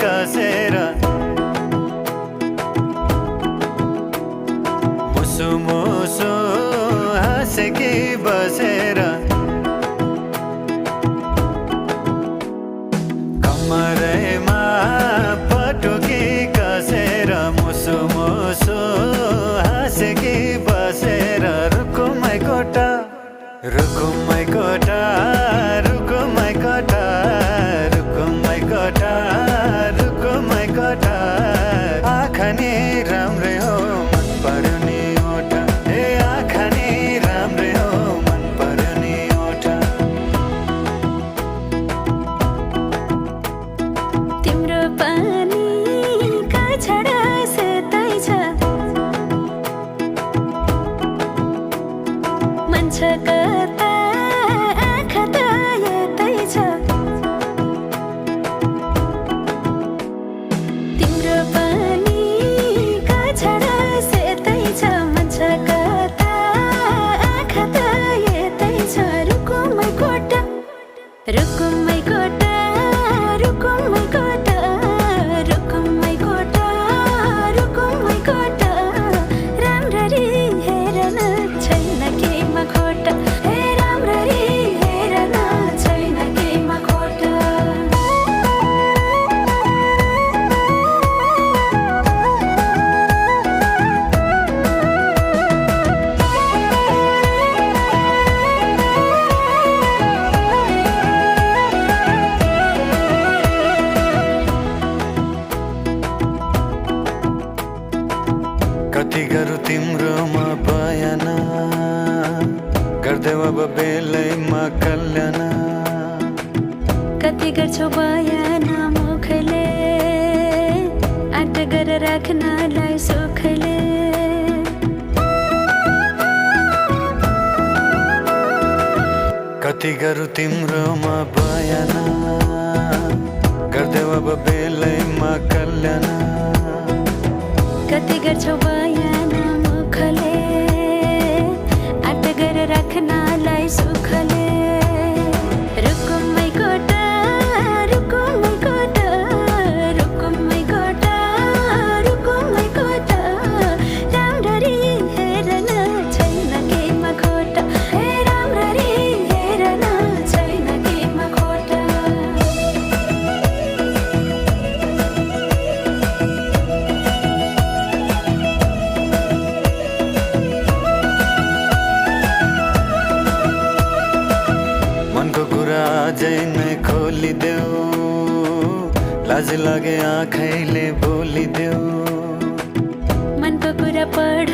कसेर मुसु मुसु हाँसेकी बसेर कमरैमा पटुकी कसेर मुसु मुसु हाँसेकी बसेर रुकुमै कोटा रुकुमै कोटा रुकुमै कोटा रुकुमै कोटा रुकुमै कोटा आँखा नि राम्रै हो मन पर्यो नि ओठा ए आँखा नि राम्रै हो मन पर्यो नि ओठा तिम्रो पानीका छडा सेतै छ मन छ कता आँखा त यतै छ तिम्रो पानीका छडा सेतै छ मन छ कता आँखा त यतै छ रुकुमै कोटा रुकुमै कोटा रुकुमै कोटा रुकुमै कोटा रुकुमै कोटा राम्ररी हेर्न छैन केमा खोटा हे राम्ररी हेर्न छैन केमा खोटा कति गरौँ तिम्रोमा बयान गर्देऊ अब बेलैमा कल्याण कति गर्छौ बयान मुखले आँट गरेर राख्नलाई सुखले कति गरौँ तिम्रोमा बयान गर्देऊ अब बेलैमा कल्याण कति गर्छौ बयान मुखले आँट गरेर राख्नलाई सुखले रुकुमै कोटा रुकुमै कोटा रुकुमै कोटा रुकुमै कोटा राम्ररी हेर्न छैन केमा खोटा हे राम्ररी हेर्न छैन केमा खोटा मनको कुरा अझै नै खोलिदेऊ लाज लागे आँखैले बोलिदेऊ मनको कुरा पढ